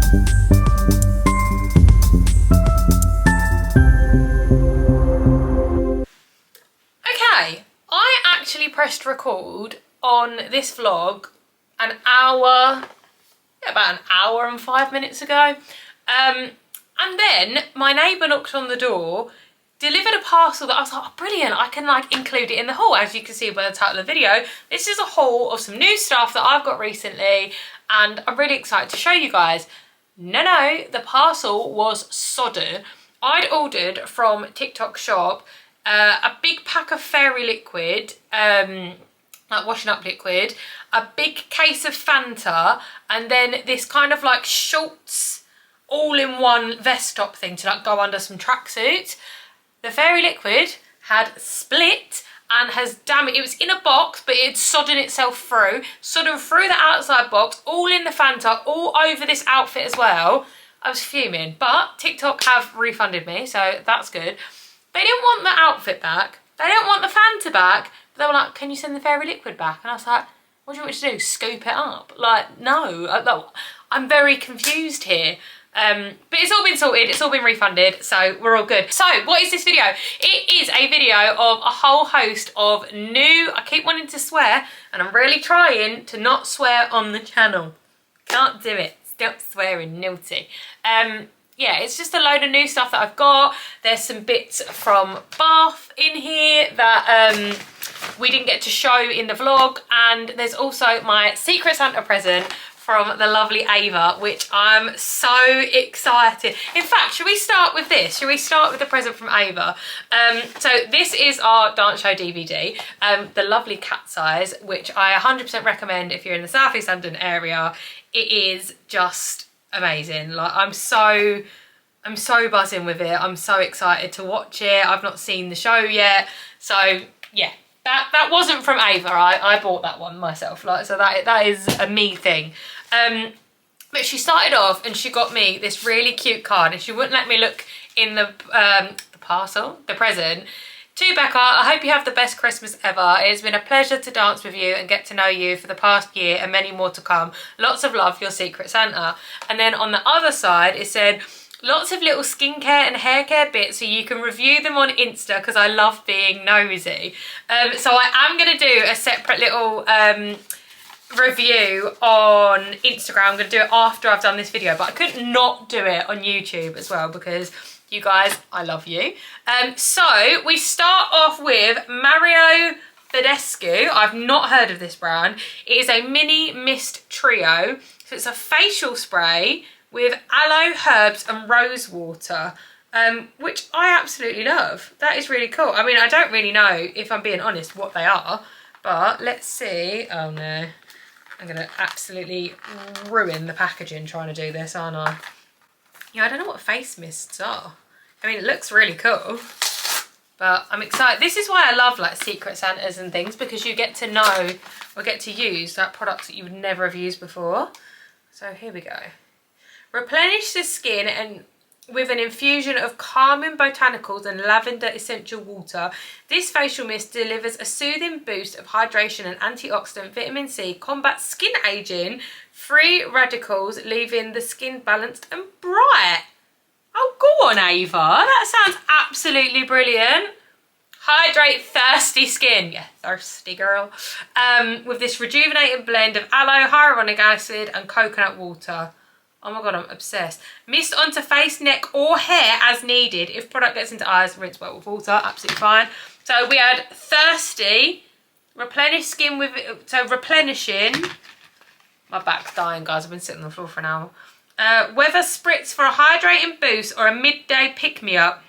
Okay, I actually pressed record on this vlog an hour, about an hour and 5 minutes ago. And then my neighbour knocked on the door, delivered a parcel that I was like, oh, brilliant, I can like include it in the haul. As you can see by the title of the video, this is a haul of some new stuff that I've got recently and I'm really excited to show you guys. No, the parcel was sodden. I'd ordered from TikTok shop a big pack of fairy liquid, like washing up liquid, a big case of Fanta, and then this kind of like shorts all-in-one vest top thing to like go under some tracksuits. The fairy liquid had split and has damaged. It was in a box, but it had sodden itself through the outside box, all in the Fanta, all over this outfit as well. I was fuming, but TikTok have refunded me, so that's good. They didn't want the outfit back. They don't want the Fanta back. But they were like, can you send the fairy liquid back? And I was like, what do you want me to do? Scoop it up? Like, no. I'm very confused here. But it's all been sorted, it's all been refunded, so we're all good. So what is this video? It is a video of a whole host of new, I keep wanting to swear, and I'm really trying to not swear on the channel. Can't do it, stop swearing, naughty. Yeah, it's just a load of new stuff that I've got. There's some bits from Bath in here that we didn't get to show in the vlog, and there's also my Secret Santa present from the lovely Ava, which I'm so excited. In fact, should we start with this? Should we start with the present from Ava? So this is our dance show DVD, the lovely Cat Size, which I 100% recommend if you're in the South East London area. It is just amazing. Like I'm so buzzing with it. I'm so excited to watch it. I've not seen the show yet, so yeah. That wasn't from Ava. I bought that one myself. Like, so that is a me thing. But she started off and she got me this really cute card, and she wouldn't let me look in the parcel, the present. To Becca, I hope you have the best Christmas ever. It has been a pleasure to dance with you and get to know you for the past year and many more to come. Lots of love, your Secret Santa. And then on the other side, it said, lots of little skincare and hair care bits so you can review them on Insta because I love being nosy. So I am going to do a separate little review on Instagram. I'm going to do it after I've done this video, but I could not do it on YouTube as well because you guys, I love you. So we start off with Mario Badescu. I've not heard of this brand. It is a mini mist trio. So it's a facial spray with aloe, herbs and rose water, which I absolutely love. That is really cool. I mean, I don't really know, if I'm being honest, what they are, but let's see. Oh no, I'm gonna absolutely ruin the packaging trying to do this, aren't I? Yeah, I don't know what face mists are. I mean, it looks really cool, but I'm excited. This is why I love like Secret Santas and things, because you get to know or get to use like products that you would never have used before. So here we go. Replenish the skin and with an infusion of calming botanicals and lavender essential water. This facial mist delivers a soothing boost of hydration and antioxidant vitamin C, combats skin aging, free radicals, leaving the skin balanced and bright. Oh, go on, Ava. That sounds absolutely brilliant. Hydrate thirsty skin. Yeah, thirsty girl. With this rejuvenating blend of aloe, hyaluronic acid and coconut water. Oh my god, I'm obsessed. Mist onto face, neck or hair as needed. If product gets into eyes, rinse well with water. Absolutely fine. So we had thirsty, replenish skin with, so replenishing. My back's dying, guys. I've been sitting on the floor for an hour. Whether spritz for a hydrating boost or a midday pick-me-up,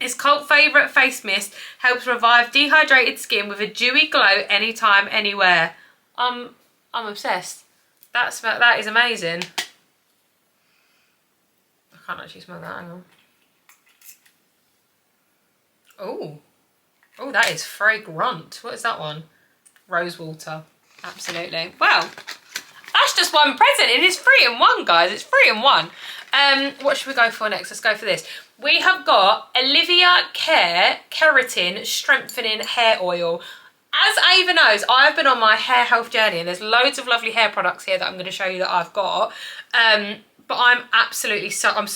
this cult favourite face mist helps revive dehydrated skin with a dewy glow anytime, anywhere. I'm obsessed. That is amazing. I can't actually smell that, hang on. Oh, that is fragrant. What is that one? Rose water, absolutely. Well, that's just one present. It is 3 in 1, guys. It's 3 in 1. What should we go for next? Let's go for this. We have got Olivia Care Keratin Strengthening Hair Oil. As Ava knows, I've been on my hair health journey and there's loads of lovely hair products here that I'm going to show you that I've got. But I'm so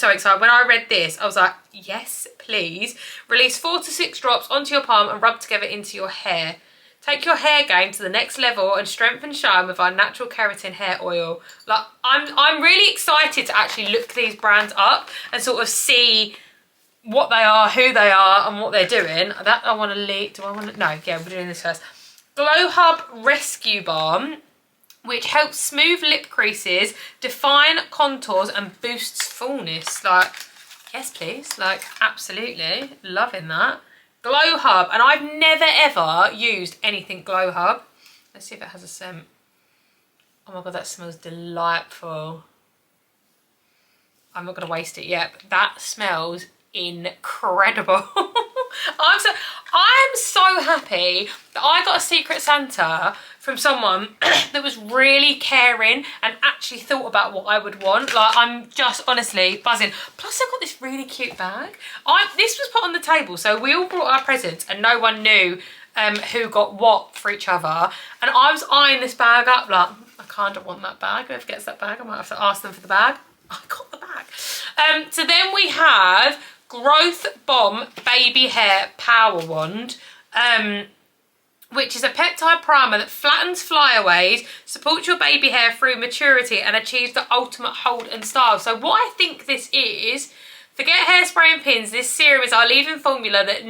excited. When I read this, I was like, yes, please. Release 4 to 6 drops onto your palm and rub together into your hair. Take your hair game to the next level and strengthen shine with our natural keratin hair oil. Like, I'm really excited to actually look these brands up and sort of see what they are, who they are, and what they're doing. That I want to leave. Do I want to? No, yeah, we're doing this first. Glow Hub Rescue Balm, which helps smooth lip creases, define contours, and boosts fullness. Like, yes, please. Like, absolutely loving that. Glow Hub, and I've never ever used anything Glow Hub. Let's see if it has a scent. Oh my god, that smells delightful. I'm not going to waste it yet, but that smells incredible. I'm so happy that I got a Secret Santa from someone that was really caring and actually thought about what I would want. Like, I'm just honestly buzzing. Plus I got this really cute bag. This was put on the table, so we all brought our presents and no one knew who got what for each other, and I was eyeing this bag up like, I kind of want that bag. Whoever gets that bag, I might have to ask them for the bag. I got the bag. So then we have Growth Bomb Baby Hair Power Wand, which is a peptide primer that flattens flyaways, supports your baby hair through maturity, and achieves the ultimate hold and style. So what I think this is, forget hairspray and pins, this serum is our leave-in formula that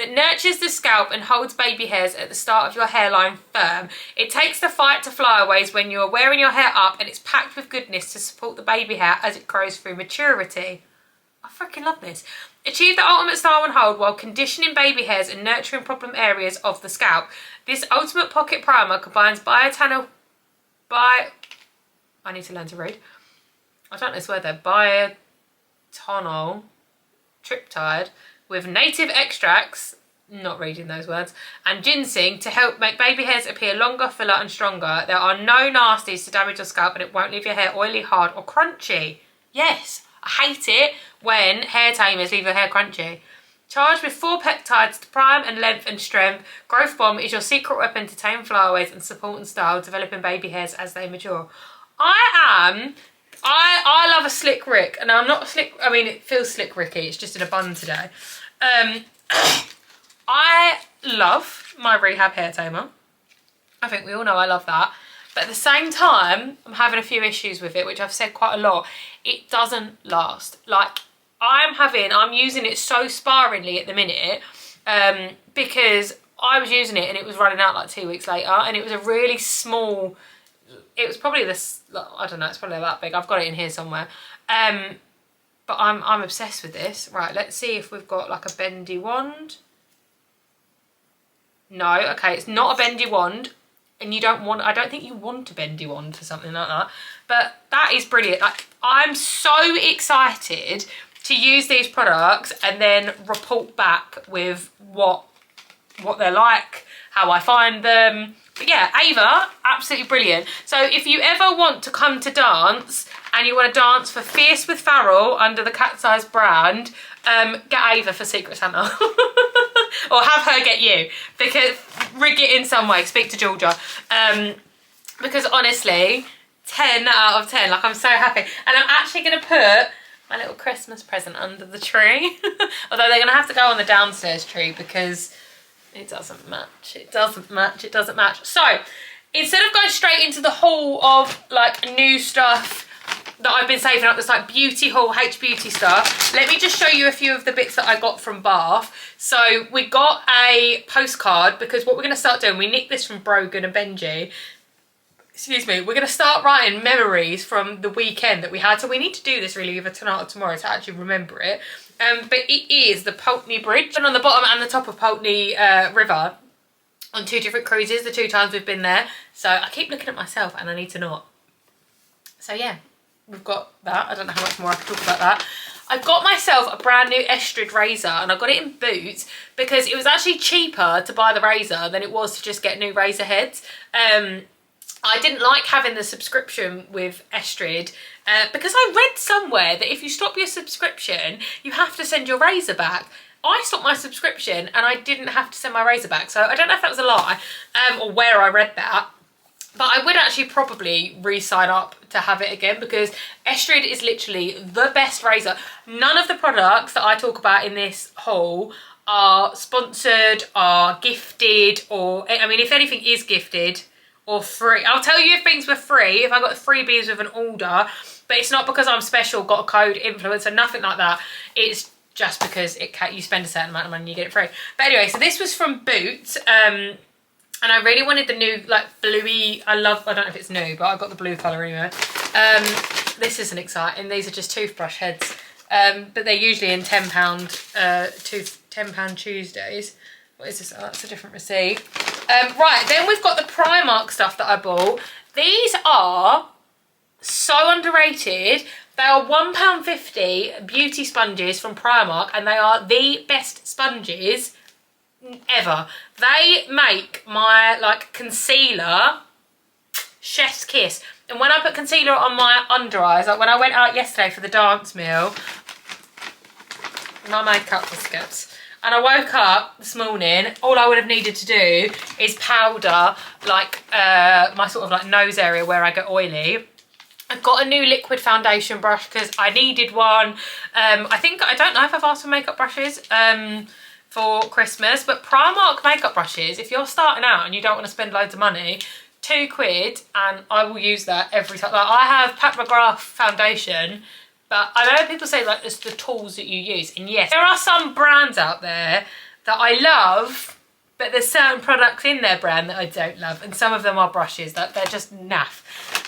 nurtures the scalp and holds baby hairs at the start of your hairline firm. It takes the fight to flyaways when you're wearing your hair up, and it's packed with goodness to support the baby hair as it grows through maturity. I freaking love this. Achieve the ultimate style and hold while conditioning baby hairs and nurturing problem areas of the scalp. This ultimate pocket primer combines I need to learn to read. I don't know this word there. Biotonol triptide with native extracts, not reading those words, and ginseng to help make baby hairs appear longer, fuller and stronger. There are no nasties to damage your scalp, and it won't leave your hair oily, hard or crunchy. Yes, I hate it when hair tamers leave your hair crunchy. Charged with 4 peptides to prime and length and strength, Growth Bomb is your secret weapon to tame flyaways and support and style developing baby hairs as they mature. I love a slick Rick, and I'm not slick, I mean, it feels slick Ricky, it's just in a bun today. I love my Rehab hair tamer. I think we all know I love that. But at the same time, I'm having a few issues with it, which I've said quite a lot. It doesn't last. Like, I'm using it so sparingly at the minute, because I was using it and it was running out like 2 weeks later, and it was a really small, it was probably this, I don't know, it's probably that big. I've got it in here somewhere. But I'm obsessed with this. Right, let's see if we've got like a bendy wand. No, okay, it's not a bendy wand. And you don't want, I don't think you want a bendy wand for something like that. But that is brilliant. Like, I'm so excited to use these products and then report back with what they're like, how I find them. But yeah, Ava, absolutely brilliant. So if you ever want to come to dance and you want to dance for Fierce with Farrell under the Cat's Eyes brand, get Ava for Secret Santa. Or have her get you. Because rig it in some way, speak to Georgia. Because honestly, 10 out of 10, like, I'm so happy. And I'm actually going to put my little Christmas present under the tree. Although they're going to have to go on the downstairs tree because it doesn't match. It doesn't match. It doesn't match. So instead of going straight into the haul of like new stuff that I've been saving up, this like beauty haul, H beauty stuff, let me just show you a few of the bits that I got from Bath. So we got a postcard, because what we're going to start doing, we nicked this from Brogan and Benji. Excuse me, we're going to start writing memories from the weekend that we had. So we need to do this really either tonight or tomorrow to actually remember it. But it is the Pulteney Bridge, and on the bottom and the top of Pulteney River on 2 different cruises, the 2 times we've been there. So I keep looking at myself and I need to not. So yeah, we've got that. I don't know how much more I can talk about that. I got myself a brand new Estrid razor, and I got it in Boots because it was actually cheaper to buy the razor than it was to just get new razor heads. I didn't like having the subscription with Estrid because I read somewhere that if you stop your subscription, you have to send your razor back. I stopped my subscription and I didn't have to send my razor back. So I don't know if that was a lie or where I read that. But I would actually probably re-sign up to have it again, because Estrid is literally the best razor. None of the products that I talk about in this haul are sponsored, are gifted, or, I mean, if anything is gifted or free. I'll tell you if things were free, if I got freebies with an order, but it's not because I'm special, got a code, influencer, nothing like that. It's just because you spend a certain amount of money and you get it free. But anyway, so this was from Boots. And I really wanted the new, like, bluey, I don't know if it's new, but I got the blue colour anyway. This isn't exciting, these are just toothbrush heads. But they're usually in £10, £10 Tuesdays. What is this? Oh, that's a different receipt. Right, then we've got the Primark stuff that I bought. These are so underrated. They are £1.50 beauty sponges from Primark, and they are the best sponges ever. They make my, like, concealer chef's kiss. And when I put concealer on my under eyes, like when I went out yesterday for the dance meal, my makeup was good. And I woke up this morning, all I would have needed to do is powder, like, my sort of, like, nose area where I get oily. I've got a new liquid foundation brush because I needed one. I don't know if I've asked for makeup brushes for Christmas, but Primark makeup brushes, if you're starting out and you don't want to spend loads of money, £2 and I will use that every time. Like, I have Pat McGrath foundation, but I know people say, like, it's the tools that you use, and yes, there are some brands out there that I love, but there's certain products in their brand that I don't love, and some of them are brushes that they're just naff.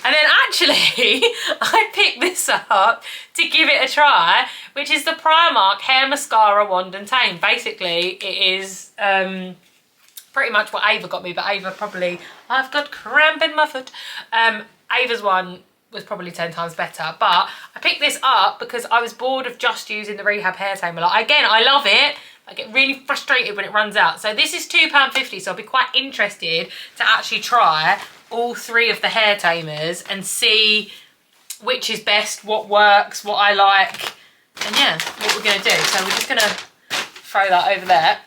And then actually, I picked this up to give it a try, which is the Primark Hair Mascara Wand and Tame. Basically, it is pretty much what Ava got me, but Ava probably, I've got cramp in my foot. Ava's one was probably 10 times better, but I picked this up because I was bored of just using the Rehab Hair Tamer. Like, again, I love it. I get really frustrated when it runs out. So this is £2.50, so I'll be quite interested to actually try all 3 of the hair tamers and see which is best, what works, what I like, and yeah, what we're gonna do. So we're just gonna throw that over there.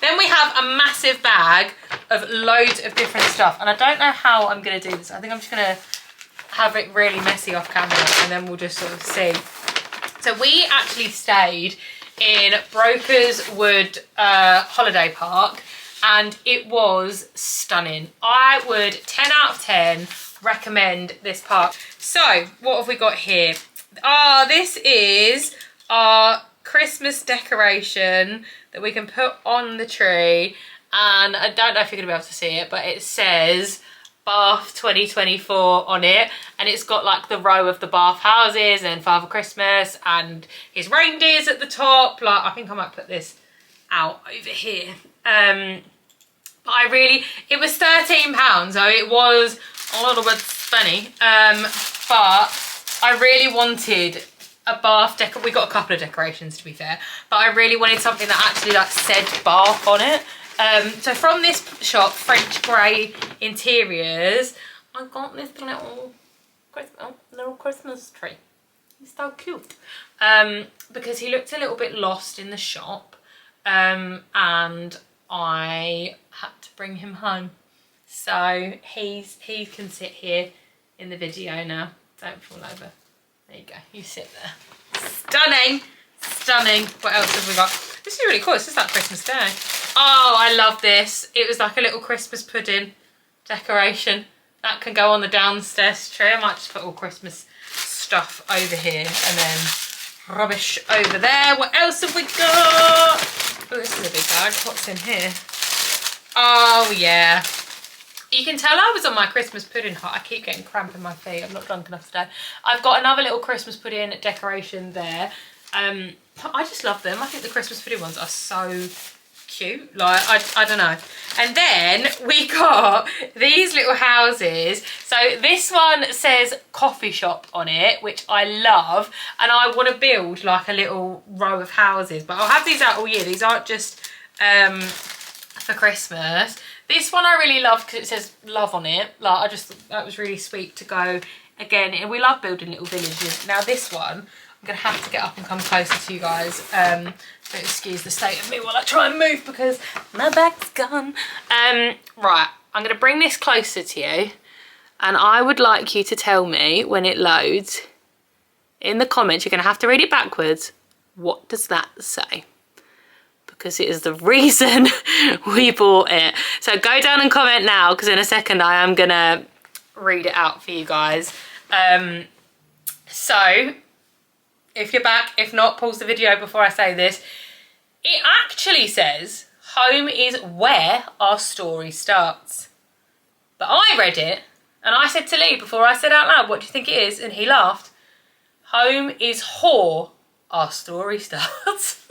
Then we have a massive bag of loads of different stuff, and I don't know how I'm gonna do this. I think I'm just gonna have it really messy off camera, and then we'll just sort of see. So we actually stayed in Brokers Wood Holiday Park, and it was stunning. I would 10 out of 10 recommend this park. So what have we got here? This is our Christmas decoration that we can put on the tree, and I don't know if you're gonna be able to see it, but it says Bath 2024 on it, and it's got like the row of the Bath houses and Father Christmas and his reindeers at the top. Like, I think I might put this out over here. But it was £13, so it was a little bit funny. But I really wanted a Bath decor. We got a couple of decorations, to be fair, but I really wanted something that actually, like, said Bath on it. So from this shop, French Grey Interiors, I got this little Christmas tree. He's so cute. Because he looked a little bit lost in the shop, and I had to bring him home. So he can sit here in the video now. Don't fall over. There you go. You sit there. Stunning. Stunning. What else have we got? This is really cool. It's just like Christmas Day. Oh, I love this. It was like a little Christmas pudding decoration. That can go on the downstairs tree. I might just put all Christmas stuff over here and then rubbish over there. What else have we got? Oh, this is a big bag. What's in here? Oh, yeah. You can tell I was on my Christmas pudding hut. I keep getting cramp in my feet. I'm not drunk enough today. I've got another little Christmas pudding decoration there. I just love them. I think the Christmas pudding ones are so cute. Like, I don't know. And then we got these little houses. So this one says coffee shop on it, which I love. And I want to build like a little row of houses. But I'll have these out all year. These aren't just for Christmas. This one I really love because it says love on it. Like, I just thought that was really sweet to go again. And we love building little villages. Now this one, I'm going to have to get up and come closer to you guys. So excuse the state of me while I try and move because my back's gone. Right, I'm going to bring this closer to you, and I would like you to tell me when it loads in the comments. You're going to have to read it backwards. What does that say? Because it is the reason we bought it. So go down and comment now, because in a second I am going to read it out for you guys. So if you're back, if not, pause the video before I say this. It actually says, home is where our story starts. But I read it, and I said to Lee before I said out loud, what do you think it is? And he laughed. Home is how our story starts.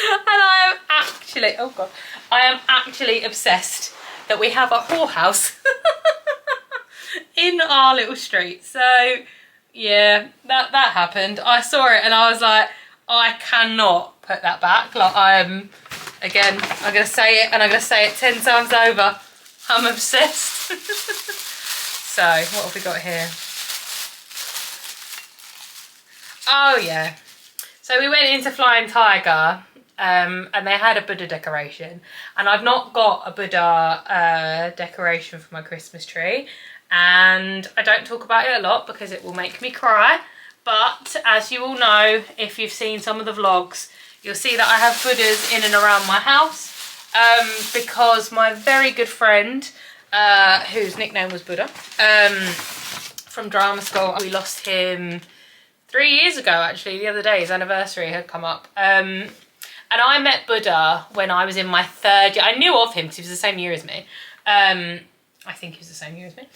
And I am actually, oh God, I am actually obsessed that we have a whorehouse in our little street. So yeah, that happened. I saw it and I was like, I cannot put that back. Like, I'm going to say it, and I'm going to say it 10 times over. I'm obsessed. So what have we got here? Oh yeah, so we went into Flying Tiger, and they had a Buddha decoration, and I've not got a Buddha decoration for my Christmas tree, and I don't talk about it a lot because it will make me cry. But as you all know, if you've seen some of the vlogs, you'll see that I have Buddhas in and around my house, because my very good friend, whose nickname was Buddha, from drama school, we lost him 3 years ago, actually. The other day, his anniversary had come up. And I met Buddha when I was in my 3rd year. I knew of him because he was the same year as me. I think he was the same year as me.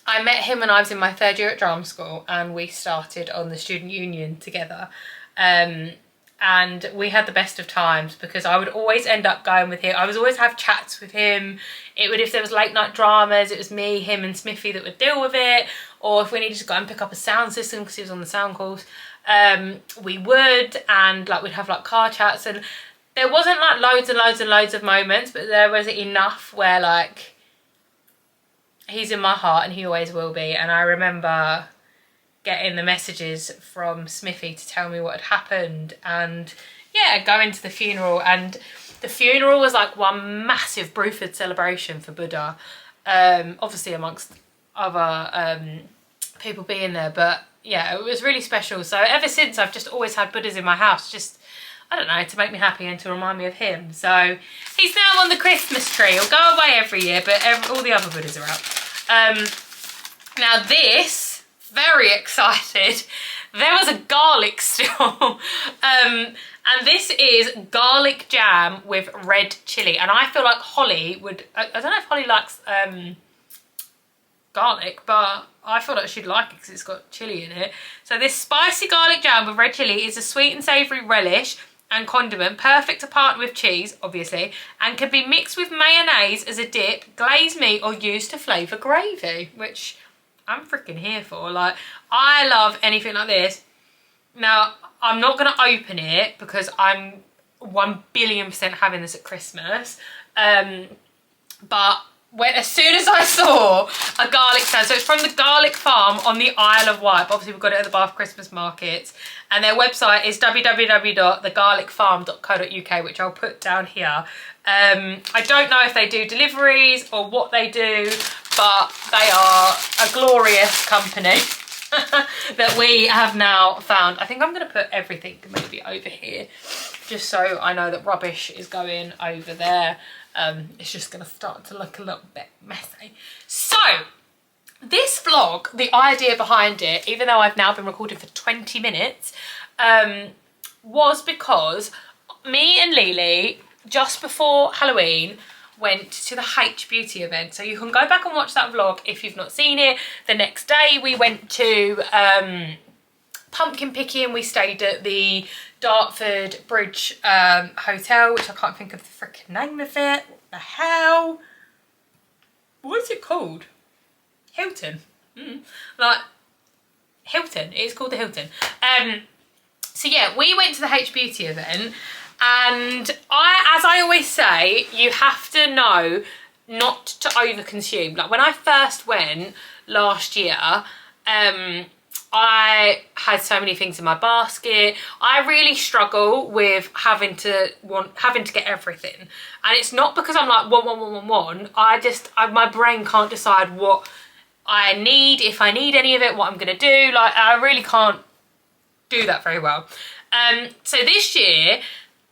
I met him when I was in my 3rd year at drama school, and we started on the student union together. And we had the best of times because I would always end up going with him. I would always have chats with him. It would, if there was late night dramas, it was me, him and Smithy that would deal with it. Or if we needed to go and pick up a sound system because he was on the sound calls, we would, and like we'd have like car chats, and there wasn't like loads and loads and loads of moments, but there was enough where like he's in my heart and he always will be. And I remember getting the messages from Smithy to tell me what had happened, and yeah, going to the funeral. And the funeral was like one massive Bruford celebration for Buddha, obviously amongst other people being there, but yeah, it was really special. So ever since, I've just always had Buddhas in my house, just, I don't know, to make me happy and to remind me of him. So he's now on the Christmas tree. He'll go away every year, but all the other Buddhas are out. Now this, very excited, there was a garlic store. And this is garlic jam with red chilli. And I feel like Holly would, I don't know if Holly likes garlic, but I feel like she'd like it because it's got chilli in it. So this spicy garlic jam with red chilli is a sweet and savoury relish and condiment, perfect to partner with cheese, obviously, and can be mixed with mayonnaise as a dip, glazed meat, or used to flavour gravy, which I'm freaking here for. Like, I love anything like this. Now, I'm not going to open it because I'm 1,000,000,000% having this at Christmas. But as soon as I saw a garlic stand, so it's from the Garlic Farm on the Isle of Wight. Obviously, we've got it at the Bath Christmas markets. And their website is www.thegarlicfarm.co.uk, which I'll put down here. I don't know if they do deliveries or what they do, but they are a glorious company that we have now found. I think I'm going to put everything maybe over here, just so I know that rubbish is going over there. It's just going to start to look a little bit messy. So this vlog, the idea behind it, even though I've now been recording for 20 minutes, was because me and Lily, just before Halloween, went to the H Beauty event. So you can go back and watch that vlog if you've not seen it. The next day we went to pumpkin picking. We stayed at the Dartford Bridge Hotel, which I can't think of the freaking name of it. What the hell? What is it called? Hilton. Like, Hilton. It's called the Hilton. So yeah, we went to the H Beauty event, and as I always say, you have to know not to overconsume. Like when I first went last year, I had so many things in my basket. I really struggle with having to get everything, and it's not because I'm like one. My brain can't decide what I need, if I need any of it, what I'm gonna do. Like, I really can't do that very well. So this year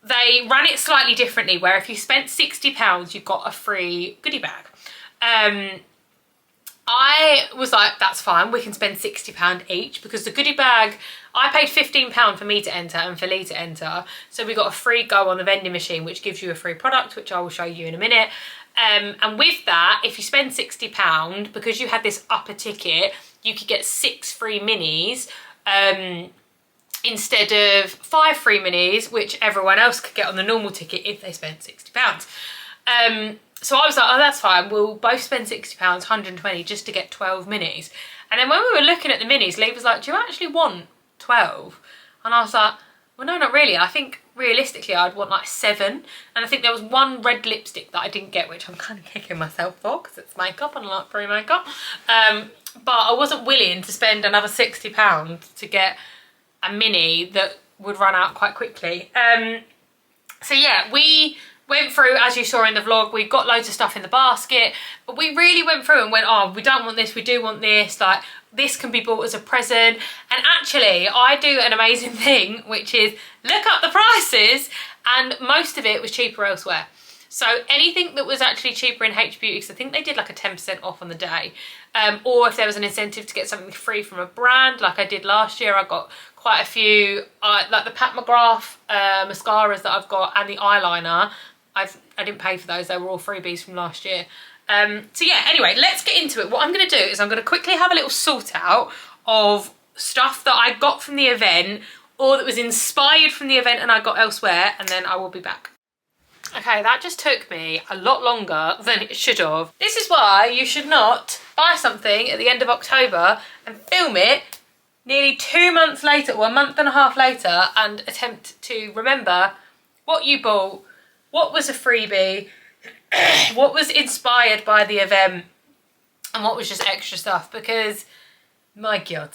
they ran it slightly differently, where if you spent £60 you got a free goodie bag. I was like, that's fine, we can spend £60 each, because the goodie bag, I paid £15 for me to enter and for Lee to enter, so we got a free go on the vending machine, which gives you a free product, which I will show you in a minute. And with that, if you spend £60, because you had this upper ticket, you could get 6 free minis, instead of 5 free minis, which everyone else could get on the normal ticket if they spent £60. So I was like, oh, that's fine, we'll both spend £60, 120, just to get 12 minis. And then when we were looking at the minis, Lee was like, do you actually want 12? And I was like, well, no, not really. I think realistically I'd want like 7. And I think there was one red lipstick that I didn't get, which I'm kind of kicking myself for, because it's makeup and I like free makeup. But I wasn't willing to spend another £60 to get a mini that would run out quite quickly. So yeah, we went through, as you saw in the vlog, we got loads of stuff in the basket, but we really went through and went, oh, we don't want this, we do want this, like, this can be bought as a present. And actually, I do an amazing thing, which is look up the prices, and most of it was cheaper elsewhere. So anything that was actually cheaper in H Beauty, because I think they did like a 10% off on the day, or if there was an incentive to get something free from a brand, like I did last year, I got quite a few, like the Pat McGrath mascaras that I've got, and the eyeliner. I didn't pay for those, they were all freebies from last year. So yeah, anyway, let's get into it. What I'm going to do is I'm going to quickly have a little sort out of stuff that I got from the event, or that was inspired from the event and I got elsewhere, and then I will be back. Okay, that just took me a lot longer than it should have. This is why you should not buy something at the end of October and film it nearly 2 months later, or a month and a half later, and attempt to remember what you bought, what was a freebie, what was inspired by the event, and what was just extra stuff, because my god.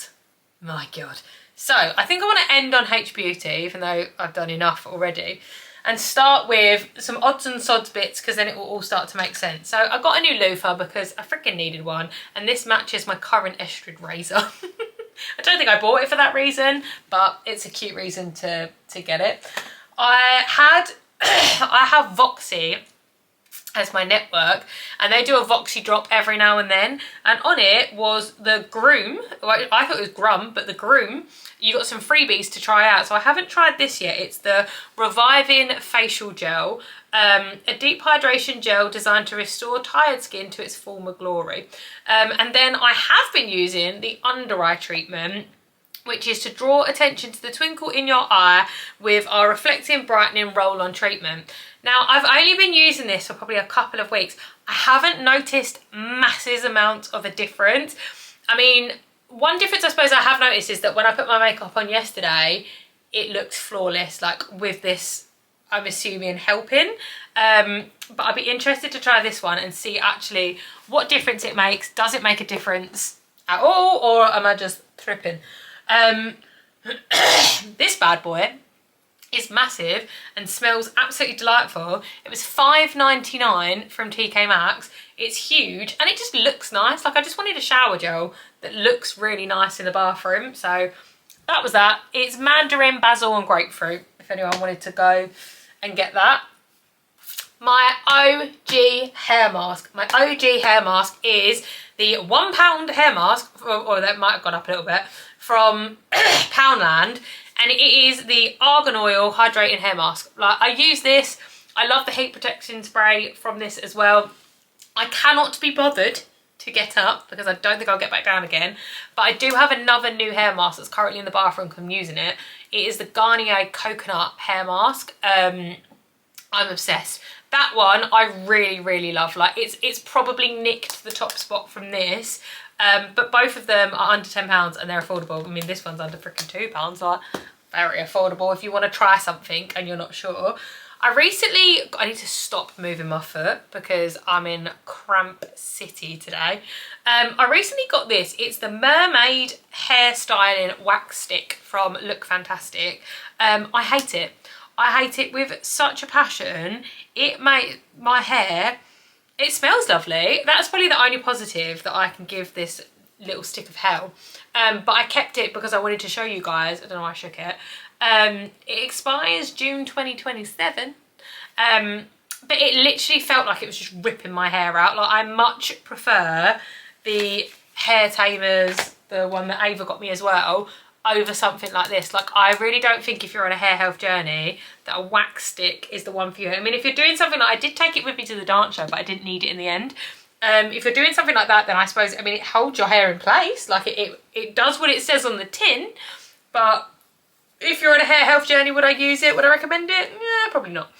So I think I want to end on H Beauty, even though I've done enough already, and start with some odds and sods bits, because then it will all start to make sense. So I got a new loofah because I freaking needed one, and this matches my current Estrid razor. I don't think I bought it for that reason, but it's a cute reason to get it. I have Voxy as my network, and they do a Voxy drop every now and then, and on it was the Groom, well, I thought it was Grum, but the Groom, you got some freebies to try out. So I haven't tried this yet. It's the Reviving Facial Gel, a deep hydration gel designed to restore tired skin to its former glory. And then I have been using the under eye treatment, which is to draw attention to the twinkle in your eye with our reflecting brightening roll-on treatment. Now, I've only been using this for probably a couple of weeks. I haven't noticed massive amounts of a difference. I mean, one difference I suppose I have noticed is that when I put my makeup on yesterday, it looked flawless, like with this, I'm assuming, helping. But I'd be interested to try this one and see actually what difference it makes. Does it make a difference at all, or am I just tripping? This bad boy is massive and smells absolutely delightful. It was £5.99 from TKMaxx. It's huge and it just looks nice. Like, I just wanted a shower gel that looks really nice in the bathroom, so that was that. It's mandarin, basil and grapefruit, if anyone wanted to go and get that. My OG hair mask. My OG hair mask is the £1 hair mask, or that might have gone up a little bit, from Poundland, and it is the Argan Oil Hydrating Hair Mask. Like, I use this. I love the heat protection spray from this as well. I cannot be bothered to get up because I don't think I'll get back down again, but I do have another new hair mask that's currently in the bathroom because I'm using it. It is the Garnier Coconut Hair Mask. I'm obsessed. That one I really love. Like, it's probably nicked the top spot from this, but both of them are under £10 and they're affordable. I mean, this one's under freaking £2, like very affordable if you want to try something and you're not sure. I need to stop moving my foot because I'm in cramp city today. I recently got this. It's the Mermaid hairstyling wax stick from Look Fantastic. I hate it. I hate it with such a passion. It made my hair, it smells lovely. That's probably the only positive that I can give this little stick of hell. But I kept it because I wanted to show you guys. I don't know why I shook it. It expires June 2027. But it literally felt like it was just ripping my hair out. Like, I much prefer the Hair Tamers, the one that Ava got me as well, over something like this. Like, I really don't think if you're on a hair health journey that a wax stick is the one for you. I mean, if you're doing something like, I did take it with me to the dance show, but I didn't need it in the end. If you're doing something like that, then I suppose, I mean, it holds your hair in place. Like, it does what it says on the tin. But if you're on a hair health journey, would I use it? Would I recommend it? Yeah, probably not.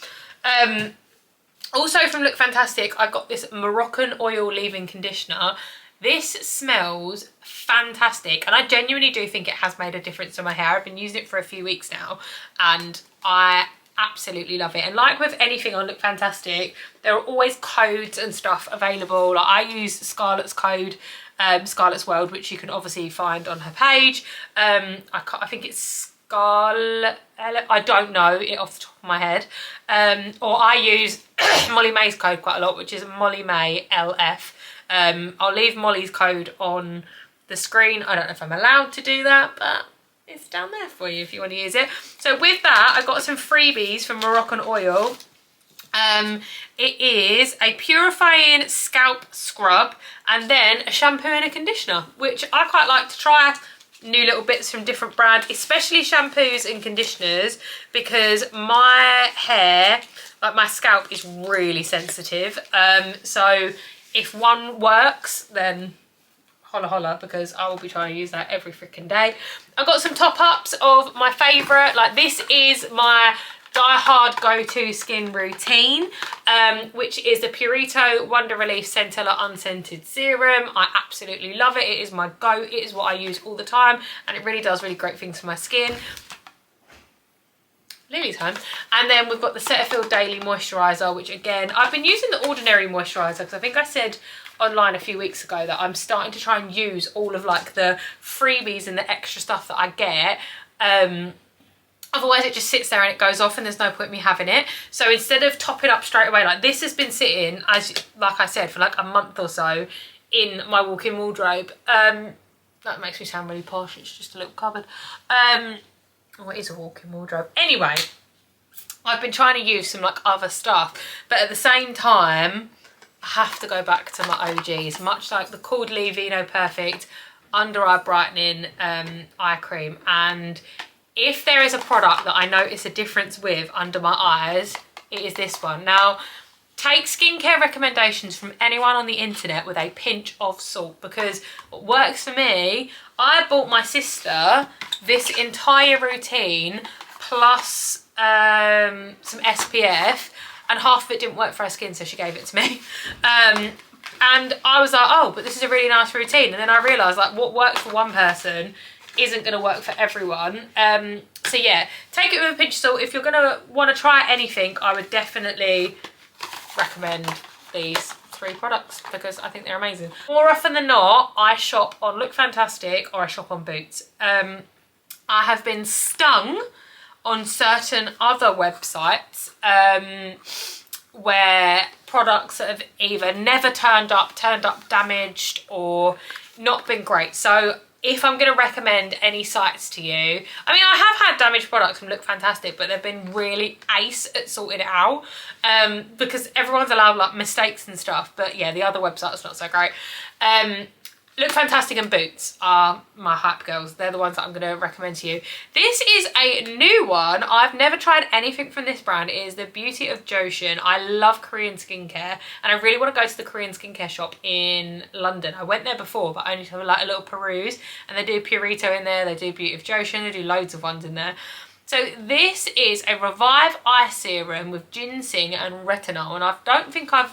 Also from Look Fantastic, I got this Moroccan oil leave-in conditioner. This smells fantastic, and I genuinely do think it has made a difference to my hair. I've been using it for a few weeks now, and I absolutely love it. And like with anything on Look Fantastic, there are always codes and stuff available. Like, I use Scarlett's code, Scarlett's World, which you can obviously find on her page. I think it's Scarlett, I don't know it off the top of my head. Or I use Molly May's code quite a lot, which is Molly May LF. I'll leave Molly's code on the screen. I don't know if I'm allowed to do that, but it's down there for you if you want to use it. So with that, I got some freebies from Moroccan Oil. It is a purifying scalp scrub and then a shampoo and a conditioner, which I quite like to try new little bits from different brands, especially shampoos and conditioners, because my hair, like my scalp, is really sensitive. So if one works, then holla holla, because I will be trying to use that every freaking day. I've got some top ups of my favourite. Like, this is my die hard go-to skin routine, which is the Purito Wonder Relief Centella Unscented Serum. I absolutely love it. It is my go. It is what I use all the time, and it really does really great things for my skin. Lily's home. And then we've got the Cetaphil Daily Moisturiser, which again, I've been using the ordinary moisturiser because I think I said online a few weeks ago that I'm starting to try and use all of like the freebies and the extra stuff that I get. Otherwise it just sits there and it goes off and there's no point me having it. So instead of topping up straight away, like, this has been sitting, as like I said, for like a month or so in my walk-in wardrobe. That makes me sound really posh. It's just a little cupboard. Oh, it is a walk-in wardrobe. Anyway, I've been trying to use some like other stuff, but at the same time, I have to go back to my OGs, much like the Caudalie Vino Perfect Under Eye Brightening eye cream. And if there is a product that I notice a difference with under my eyes, it is this one. Now, take skincare recommendations from anyone on the internet with a pinch of salt, because what works for me, I bought my sister this entire routine plus some SPF, and half of it didn't work for her skin, so she gave it to me. And I was like, oh, but this is a really nice routine. And then I realised, like, what works for one person isn't going to work for everyone. So yeah, take it with a pinch of salt. If you're going to want to try anything, I would definitely recommend these 3 products because I think they're amazing. More often than not, I shop on Look Fantastic or I shop on Boots. I have been stung on certain other websites where products that have either never turned up damaged, or not been great. So if I'm going to recommend any sites to you, I mean, I have had damaged products from Look Fantastic, but they've been really ace at sorting it out, because everyone's allowed like mistakes and stuff. But yeah, the other website's not so great. Look Fantastic and Boots are my hype girls. They're the ones that I'm going to recommend to you. This is a new one. I've never tried anything from this brand. It is the Beauty of Joshin. I love Korean skincare, and I really want to go to the Korean skincare shop in London. I went there before, but only to like a little peruse, and they do Purito in there, they do Beauty of Joshin, they do loads of ones in there. So this is a Revive Eye Serum with ginseng and retinol, and I don't think I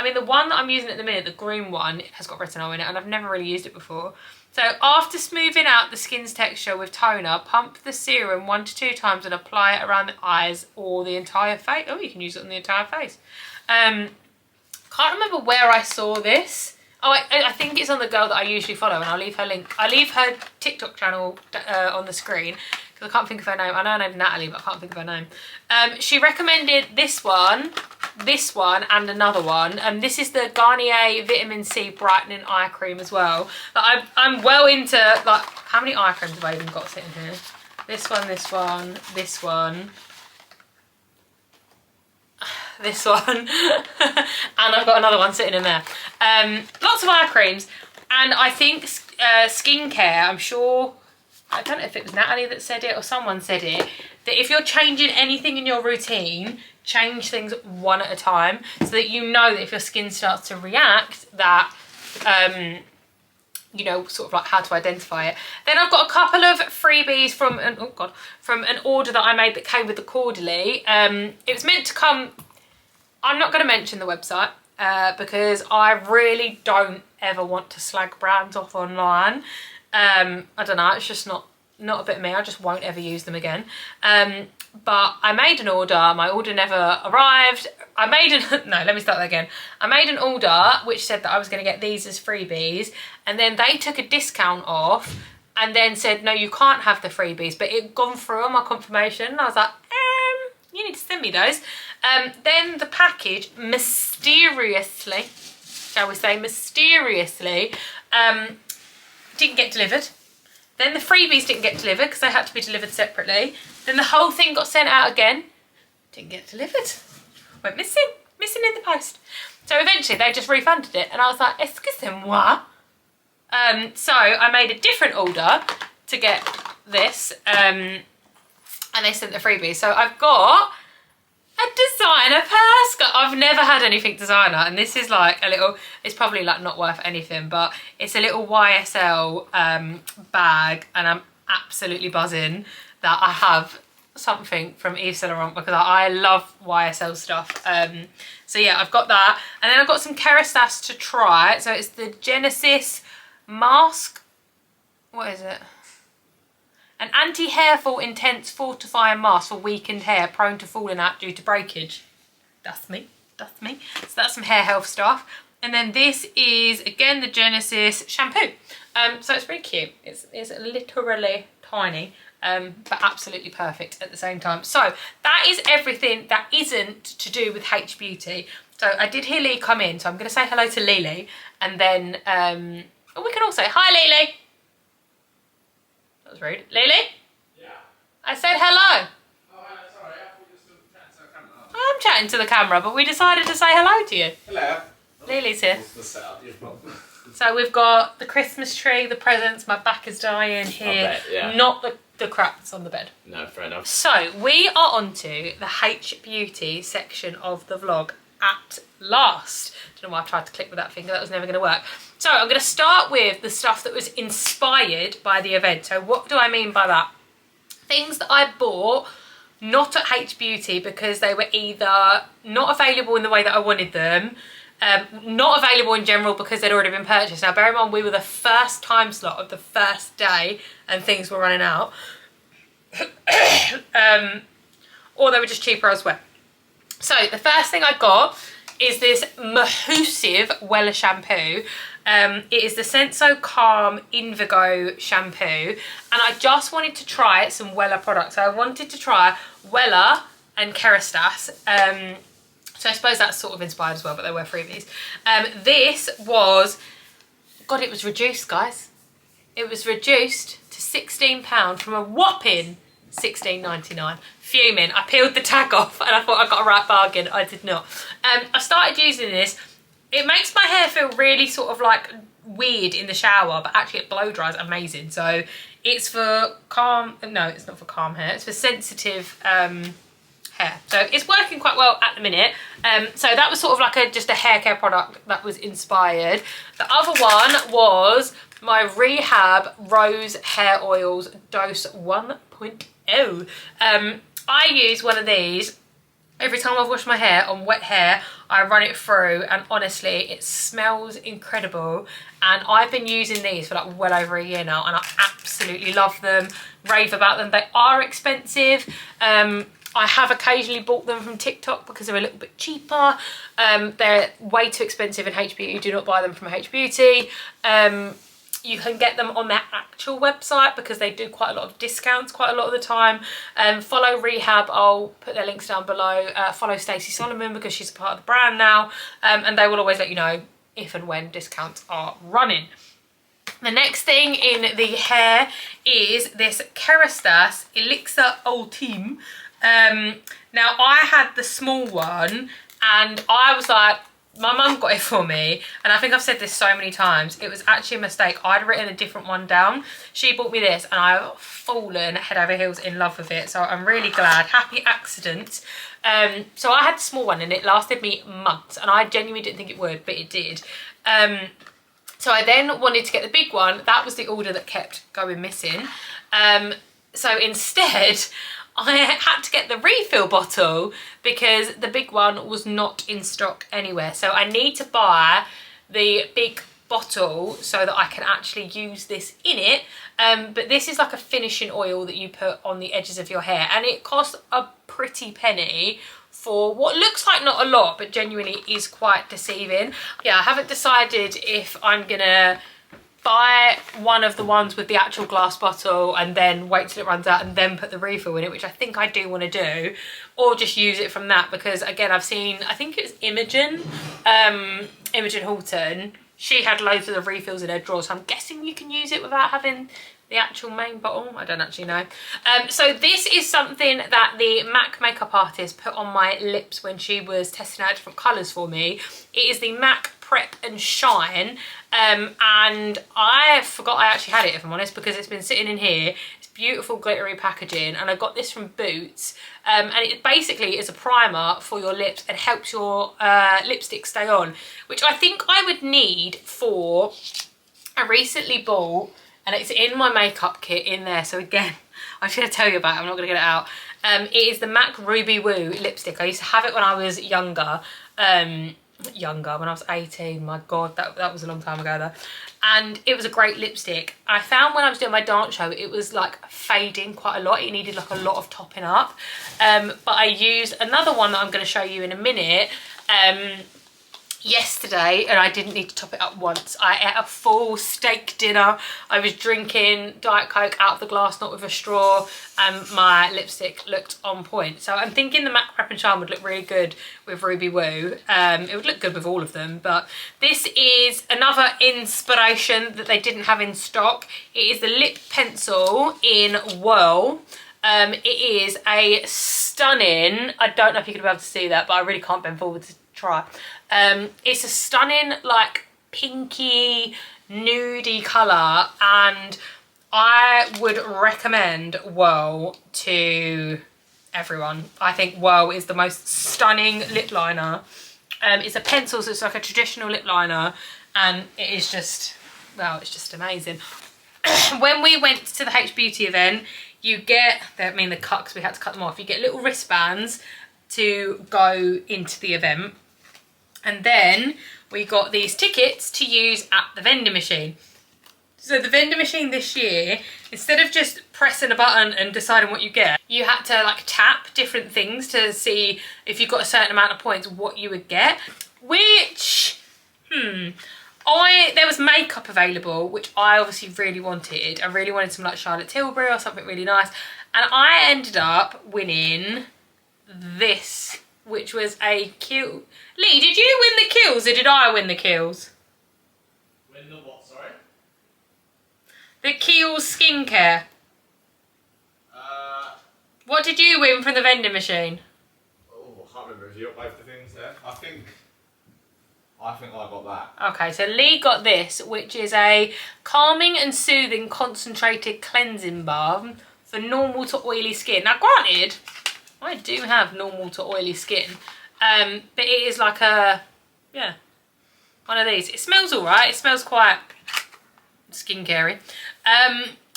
mean, the one that I'm using at the minute, the green one, has got retinol in it, and I've never really used it before. So after smoothing out the skin's texture with toner, pump the serum 1 to 2 times and apply it around the eyes or the entire face. Oh, you can use it on the entire face. Can't remember where I saw this. Oh, I think it's on the girl that I usually follow, and I'll leave her link. I'll leave her TikTok channel on the screen because I can't think of her name. I know her name's Natalie, but I can't think of her name. She recommended this one, and another one. This is the Garnier Vitamin C Brightening Eye Cream as well. But I'm well into, like, how many eye creams have I even got sitting here? This one, this one, this one. This one. And I've got another one sitting in there. Lots of eye creams. And I think skincare, I'm sure, I don't know if it was Natalie that said it or someone said it, that if you're changing anything in your routine, change things one at a time so that you know that if your skin starts to react, that you know sort of like how to identify it. Then I've got a couple of freebies from an order that I made that came with the quarterly. It was meant to come, I'm not going to mention the website because I really don't ever want to slag brands off online. I don't know, it's just not a bit of me. I just won't ever use them again. But I made an order, my order never arrived. No, let me start that again. I made an order which said that I was going to get these as freebies, and then they took a discount off and then said, no, you can't have the freebies, but it gone through on my confirmation. And I was like, you need to send me those. Then the package mysteriously, shall we say, didn't get delivered. Then the freebies didn't get delivered because they had to be delivered separately. Then the whole thing got sent out again. Didn't get delivered. Went missing in the post. So eventually they just refunded it, and I was like, excusez-moi. So I made a different order to get this, and they sent the freebies. So I've got a designer purse. I've never had anything designer, and this is like a little, it's probably like not worth anything, but it's a little YSL bag, and I'm absolutely buzzing that I have something from Yves Saint Laurent because I love YSL stuff. So yeah, I've got that, and then I've got some Kerastase to try. So it's the Genesis mask. What is it? An anti-hair fall intense fortifying mask for weakened hair prone to falling out due to breakage. That's me. So that's some hair health stuff. And then this is again the Genesis shampoo. So it's really cute. It's literally tiny, but absolutely perfect at the same time. So that is everything that isn't to do with H Beauty. So I did hear Lee come in, so I'm going to say hello to Lily, and then we can all say hi, Lily. That was rude. Lily? Yeah. I said hello. Oh, sorry. I thought you were still chatting to the camera. I am chatting to the camera, but we decided to say hello to you. Hello. Lily's here. What's the setup you've got? So we've got the Christmas tree, the presents, my back is dying here. I bet, yeah. Not the crap that's on the bed. No, fair enough. So we are on to the H Beauty section of the vlog at last. Don't know why I tried to click with that finger, that was never going to work. So I'm going to start with the stuff that was inspired by the event. So what do I mean by that? Things that I bought not at H Beauty because they were either not available in the way that I wanted them, not available in general because they'd already been purchased. Now bear in mind, we were the first time slot of the first day and things were running out. Or they were just cheaper elsewhere. So the first thing I got is this massive Wella shampoo. It is the Senso Calm Indigo shampoo, and I just wanted to try some Wella products. So I wanted to try Wella and Kerastase. So I suppose that's sort of inspired as well, but they were freebies. This was, God, it was reduced, guys. It was reduced to £16 from a whopping £16.99. Fuming. I peeled the tag off and I thought I got a right bargain. I did not. I started using this. It makes my hair feel really sort of like weird in the shower, but actually it blow dries amazing. So it's for calm, no, it's not for calm hair. It's for sensitive hair. So it's working quite well at the minute. So that was sort of like just a hair care product that was inspired. The other one was my Rehab Rose Hair Oils Dose 1.0. I use one of these Every time I've washed my hair on wet hair, I run it through, and honestly, it smells incredible. And I've been using these for like well over a year now, and I absolutely love them, rave about them. They are expensive. I have occasionally bought them from TikTok because they're a little bit cheaper. They're way too expensive in H Beauty. Do not buy them from H Beauty. You can get them on their actual website because they do quite a lot of discounts quite a lot of the time. Follow Rehab, I'll put their links down below. Follow Stacey Solomon because she's a part of the brand now. And they will always let you know if and when discounts are running. The next thing in the hair is this Kerastase Elixir Ultime. Now I had the small one and I was like, my mum got it for me, and I think I've said this so many times, it was actually a mistake. I'd written a different one down. She bought me this and I've fallen head over heels in love with it, so I'm really glad. Happy accident. So I had the small one and it lasted me months, and I genuinely didn't think it would, but it did. So I then wanted to get the big one. That was the order that kept going missing. So instead, I had to get the refill bottle because the big one was not in stock anywhere. So I need to buy the big bottle so that I can actually use this in it. But this is like a finishing oil that you put on the edges of your hair, and it costs a pretty penny for what looks like not a lot, but genuinely is quite deceiving. Yeah, I haven't decided if I'm gonna buy one of the ones with the actual glass bottle and then wait till it runs out and then put the refill in it, which I think I do want to do, or just use it from that, because again, I've seen, I think it was Imogen Horton, she had loads of the refills in her drawer, so I'm guessing you can use it without having the actual main bottle. I don't actually know. So this is something that the MAC makeup artist put on my lips when she was testing out different colours for me. It is the MAC Prep and Shine, and I forgot I actually had it, if I'm honest, because it's been sitting in here. It's beautiful glittery packaging, and I got this from Boots, and it basically is a primer for your lips and helps your lipstick stay on, which I think I would need for, I recently bought, and it's in my makeup kit in there, so again, I'm just going to tell you about it, I'm not going to get it out. It is the MAC Ruby Woo lipstick. I used to have it when I was younger, when I was 18, my god, that was a long time ago though, and it was a great lipstick. I found when I was doing my dance show it was like fading quite a lot, it needed like a lot of topping up, but I used another one that I'm going to show you in a minute yesterday, and I didn't need to top it up once. I ate a full steak dinner. I was drinking Diet Coke out of the glass, not with a straw, and my lipstick looked on point. So I'm thinking the MAC Prep and Shine would look really good with Ruby Woo. It would look good with all of them, but this is another inspiration that they didn't have in stock. It is the lip pencil in Whirl. It is a stunning, I don't know if you can be able to see that, but I really can't bend forward to try. It's a stunning like pinky nudie colour, and I would recommend Whirl to everyone. I think Whirl is the most stunning lip liner. It's a pencil, so it's like a traditional lip liner, and it is just, well, it's just amazing. When we went to the H Beauty event, you get, I mean the cuts, we had to cut them off, you get little wristbands to go into the event. And then we got these tickets to use at the vending machine. So the vending machine this year, instead of just pressing a button and deciding what you get, you had to like tap different things to see if you got a certain amount of points, what you would get. Which, there was makeup available, which I obviously really wanted. I really wanted some like Charlotte Tilbury or something really nice. And I ended up winning this, which was a cute... Lee, did you win the kills or did I win the kills? Win the what, sorry? The Kiehl's skincare. What did you win from the vending machine? Oh, I can't remember if you got both the things there. I think I got that. Okay, so Lee got this, which is a calming and soothing concentrated cleansing balm for normal to oily skin. Now granted, I do have normal to oily skin, but it is like a, yeah, one of these. It smells all right. It smells quite skincare-y.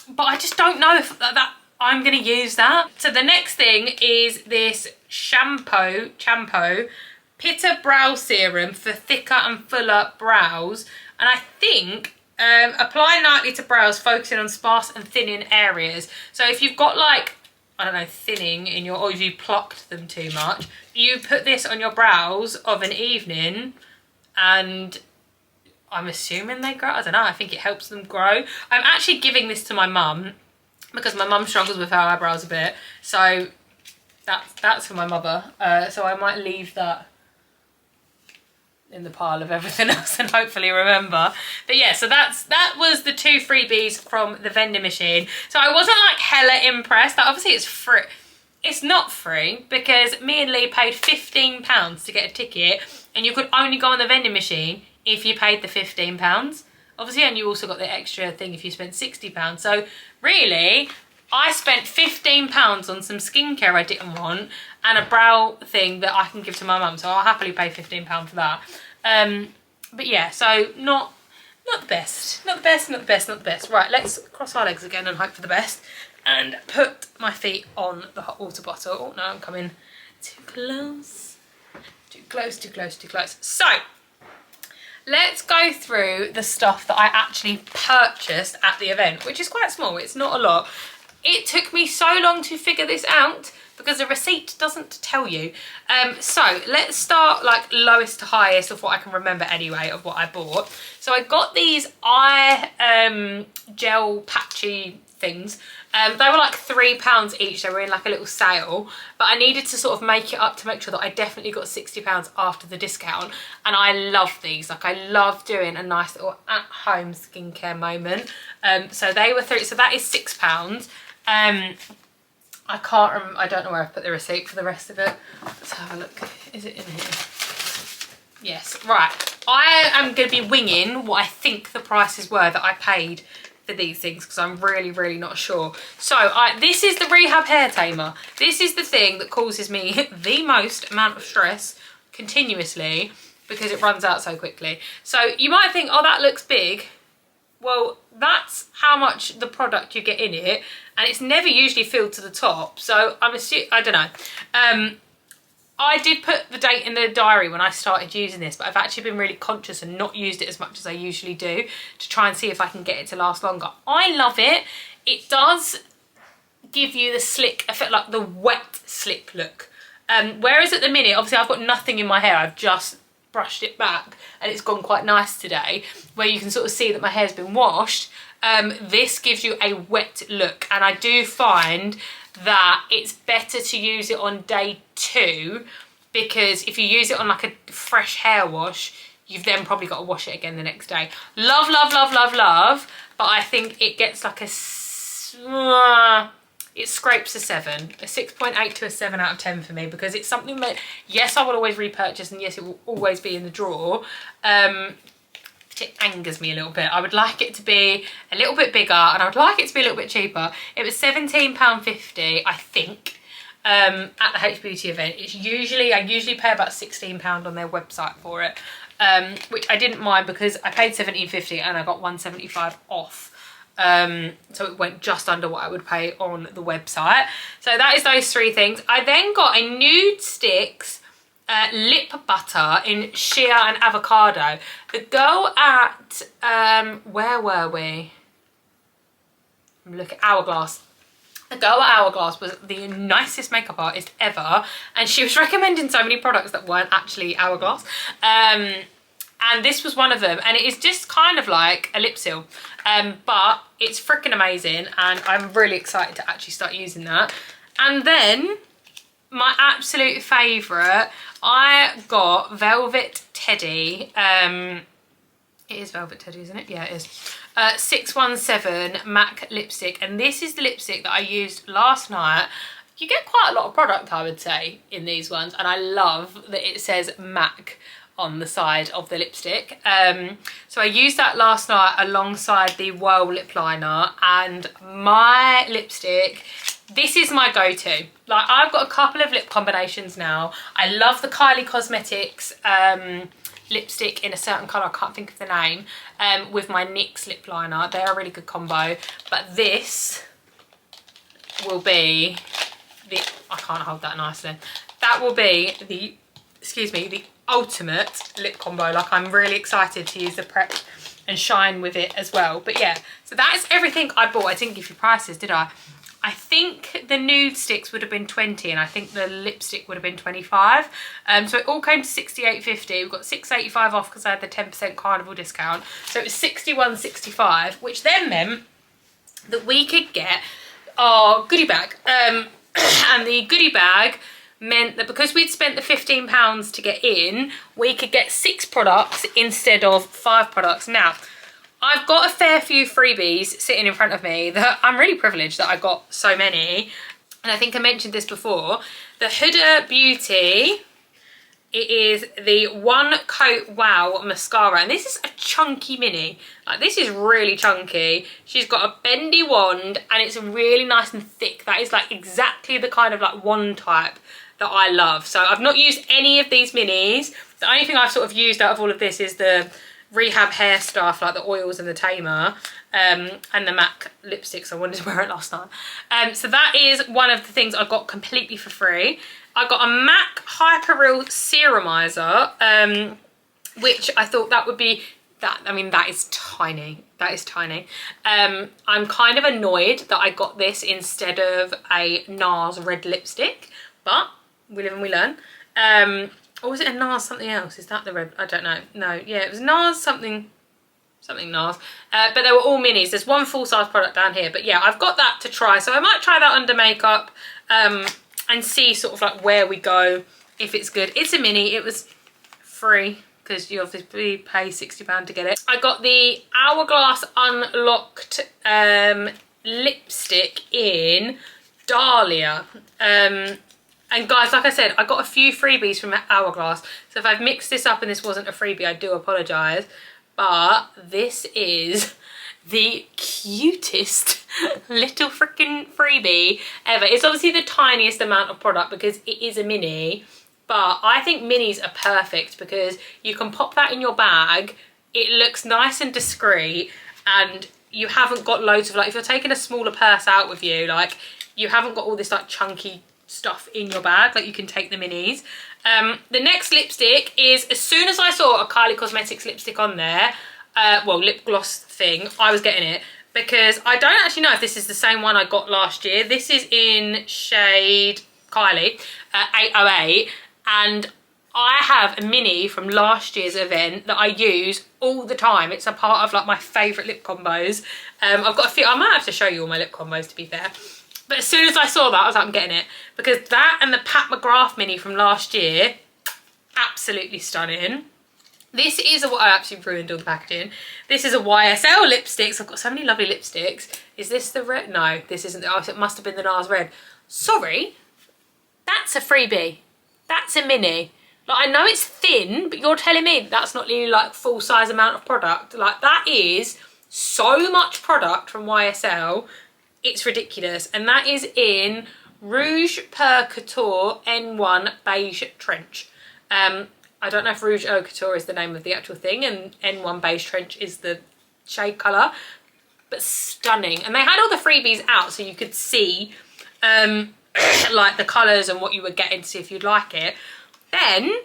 But I just don't know if that I'm gonna use that. So the next thing is this shampoo Pitta Brow Serum for thicker and fuller brows. And I think apply nightly to brows, focusing on sparse and thinning areas. So if you've got like, I don't know, thinning in your, or if you plucked them too much, you put this on your brows of an evening and I'm assuming they grow. I don't know, I think it helps them grow. I'm actually giving this to my mum because my mum struggles with her eyebrows a bit. So that's for my mother. So I might leave that in the pile of everything else and hopefully remember. But yeah, so that was the 2 freebies from the vending machine. So I wasn't like hella impressed. Like, obviously it's free. It's not free because me and Lee paid £15 to get a ticket, and you could only go on the vending machine if you paid the £15. Obviously, and you also got the extra thing if you spent £60. So really, I spent £15 on some skincare I didn't want and a brow thing that I can give to my mum. So I'll happily pay £15 for that. But yeah, so not the best. Not the best, not the best, not the best. Right, let's cross our legs again and hope for the best. And put my feet on the hot water bottle. Oh no, I'm coming too close. Too close, too close, too close. So, let's go through the stuff that I actually purchased at the event, which is quite small. It's not a lot. It took me so long to figure this out because the receipt doesn't tell you. So let's start like lowest to highest of what I can remember anyway of what I bought. So I got these eye gel patchy things. They were like £3 each. They were in like a little sale, but I needed to sort of make it up to make sure that I definitely got £60 after the discount. And I love these. Like, I love doing a nice little at-home skincare moment. So they were so that is £6. I can't remember. I don't know where I've put the receipt for the rest of it. Let's have a look. Is it in here? Yes. Right. I am going to be winging what I think the prices were that I paid for these things because I'm really, really not sure. So this is the Rehab Hair Tamer. This is the thing that causes me the most amount of stress continuously because it runs out so quickly. So you might think, oh, that looks big. Well, that's how much the product you get in it, and it's never usually filled to the top. So I'm assuming, I don't know. I did put the date in the diary when I started using this, but I've actually been really conscious and not used it as much as I usually do to try and see if I can get it to last longer. I love it. It does give you the slick effect, like the wet slick look. Whereas at the minute, obviously I've got nothing in my hair. I've just brushed it back and it's gone quite nice today, where you can sort of see that my hair's been washed. This gives you a wet look, and I do find that it's better to use it on day 2 because if you use it on like a fresh hair wash, you've then probably got to wash it again the next day. Love, love, love, love, love, but I think it gets like a it scrapes a 7, a 6.8 to a 7 out of 10 for me, because it's something that, yes, I will always repurchase, and yes, it will always be in the drawer. It angers me a little bit. I would like it to be a little bit bigger, and I would like it to be a little bit cheaper. It was £17.50, I think, at the H Beauty event. It's usually, I usually pay about £16 on their website for it, which I didn't mind because I paid £17.50 and I got £1.75 off. So it went just under what I would pay on the website. So that is those 3 things. I then got a Nude Sticks lip butter in shea and avocado. The girl at where were we? Look at Hourglass. The girl at Hourglass was the nicest makeup artist ever, and she was recommending so many products that weren't actually Hourglass. And this was one of them, and it is just kind of like a lip seal, but it's freaking amazing, and I'm really excited to actually start using that. And then my absolute favourite, I got Velvet Teddy. It is Velvet Teddy, isn't it? Yeah, it is. 617 MAC lipstick, and this is the lipstick that I used last night. You get quite a lot of product, I would say, in these ones, and I love that it says MAC on the side of the lipstick. So I used that last night alongside the Whirl lip liner, and my lipstick, this is my go-to. Like, I've got a couple of lip combinations now. I love the Kylie Cosmetics lipstick in a certain colour, I can't think of the name, with my NYX lip liner. They're a really good combo, but this will be the, I can't hold that nicely. That will be the, excuse me, the ultimate lip combo. Like, I'm really excited to use the Prep and Shine with it as well. But yeah, so that is everything I bought. I didn't give you prices, did I? I think the nude sticks would have been 20 and I think the lipstick would have been 25. So it all came to 68.50. We got 6.85 off because I had the 10% Carnival discount. So it was 61.65, which then meant that we could get our goodie bag. And the goodie bag meant that because we'd spent the £15 to get in, we could get 6 products instead of 5 products. Now, I've got a fair few freebies sitting in front of me that I'm really privileged that I got so many. And I think I mentioned this before. The Huda Beauty, it is the One Coat Wow Mascara. And this is a chunky mini. Like, this is really chunky. She's got a bendy wand and it's really nice and thick. That is like exactly the kind of like wand type that I love. So I've not used any of these minis. The only thing I've sort of used out of all of this is the Rehab hair stuff, like the oils and the tamer, and the MAC lipsticks. I wanted to wear it last night. So that is one of the things I got completely for free. I got a MAC Hyper Real Serumizer, which I thought that would be, that, I mean, that is tiny. That is tiny. I'm kind of annoyed that I got this instead of a NARS red lipstick, but we live and we learn. Or was it a NARS something else? Is that the red? I don't know. No, yeah, it was NARS something NARS. But they were all minis. There's one full-size product down here. But yeah, I've got that to try. So I might try that under makeup and see sort of like where we go, if it's good. It's a mini. It was free because you obviously pay £60 to get it. I got the Hourglass Unlocked lipstick in Dahlia. And guys, like I said, I got a few freebies from Hourglass. So if I've mixed this up and this wasn't a freebie, I do apologise. But this is the cutest little freaking freebie ever. It's obviously the tiniest amount of product because it is a mini. But I think minis are perfect because you can pop that in your bag. It looks nice and discreet. And you haven't got loads of, like, if you're taking a smaller purse out with you, like, you haven't got all this, like, chunky stuff in your bag, like you can take the minis. The next lipstick is, as soon as I saw a Kylie Cosmetics lipstick on there, well, lip gloss thing, I was getting it because I don't actually know if this is the same one I got last year. This is in shade Kylie 808, and I have a mini from last year's event that I use all the time. It's a part of like my favourite lip combos. I've got a few, I might have to show you all my lip combos to be fair. But as soon as I saw that, I was like, I'm getting it. Because that and the Pat McGrath mini from last year, absolutely stunning. This is a, I absolutely ruined all the packaging. This is a YSL lipsticks. I've got so many lovely lipsticks. Is this the red? No, this isn't. Oh, it must have been the NARS red. Sorry, that's a freebie. That's a mini. Like, I know it's thin, but you're telling me that's not really like full size amount of product. Like, that is so much product from YSL. It's ridiculous. And that is in Rouge Per Couture N1 Beige Trench. I don't know if Rouge Per Couture is the name of the actual thing and N1 Beige Trench is the shade colour. But stunning. And they had all the freebies out so you could see like the colours and what you were getting to see if you'd like it. Then,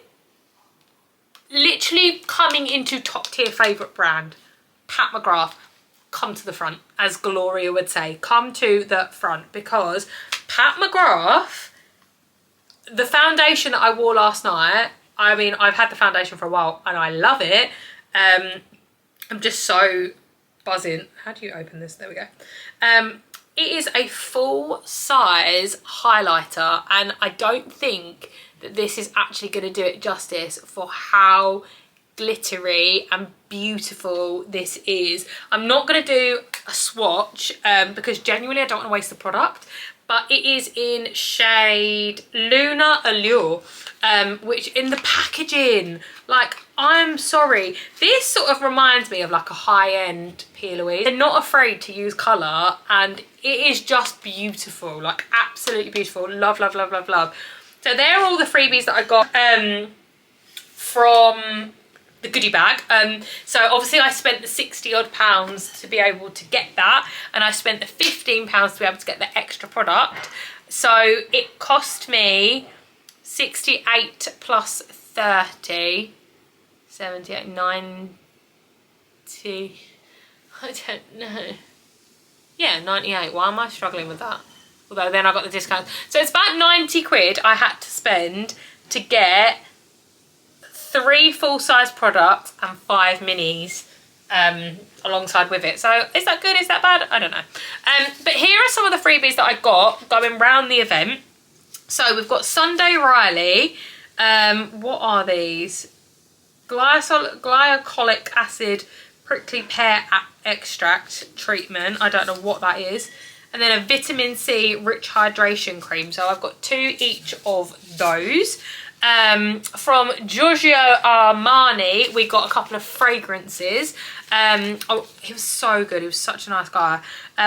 literally coming into top tier favourite brand, Pat McGrath. Come to the front, as Gloria would say. Come to the front, because Pat McGrath, the foundation that I wore last night, I mean, I've had the foundation for a while and I love it. I'm just so buzzing. How do you open this? There we go. It is a full size highlighter and I don't think that this is actually going to do it justice for how glittery and beautiful this is. I'm not going to do a swatch because genuinely I don't want to waste the product, but it is in shade Lunar Allure, which in the packaging, like, I'm sorry, this sort of reminds me of like a high-end P. Louise. They're not afraid to use colour and it is just beautiful, like absolutely beautiful. Love, love, love, love, love. So they're all the freebies that I got from the goodie bag. So obviously I spent the 60 odd pounds to be able to get that, and I spent the 15 pounds to be able to get the extra product. So it cost me 68 plus 30, 78, 90, I don't know. Yeah, 98. Why am I struggling with that? Although then I got the discount. So it's about 90 quid I had to spend to get 3 full-size products and 5 minis alongside with it. So is that good? Is that bad? I don't know. But here are some of the freebies that I got going round the event. So we've got Sunday Riley. What are these? Glycolic acid prickly pear extract treatment. I don't know what that is. And then a vitamin C rich hydration cream. So I've got 2 each of those. From Giorgio Armani, we got a couple of fragrances. Oh, he was so good. He was such a nice guy.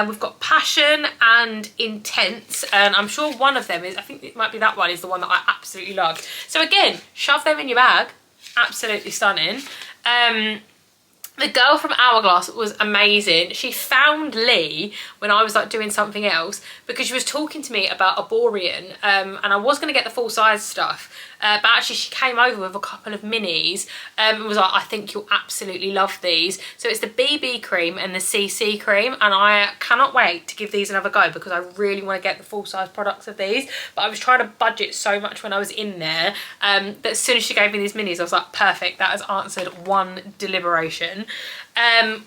We've got Passion and Intense, and I'm sure one of them is, I think it might be that one, is the one that I absolutely love. So again, shove them in your bag. Absolutely stunning. The girl from Hourglass was amazing. She found Lee when I was like doing something else, because she was talking to me about Arborean, and I was going to get the full size stuff, but actually she came over with a couple of minis and was like, I think you'll absolutely love these. So it's the BB cream and the CC cream, and I cannot wait to give these another go because I really want to get the full size products of these. But I was trying to budget so much when I was in there that as soon as she gave me these minis, I was like, perfect, that has answered one deliberation.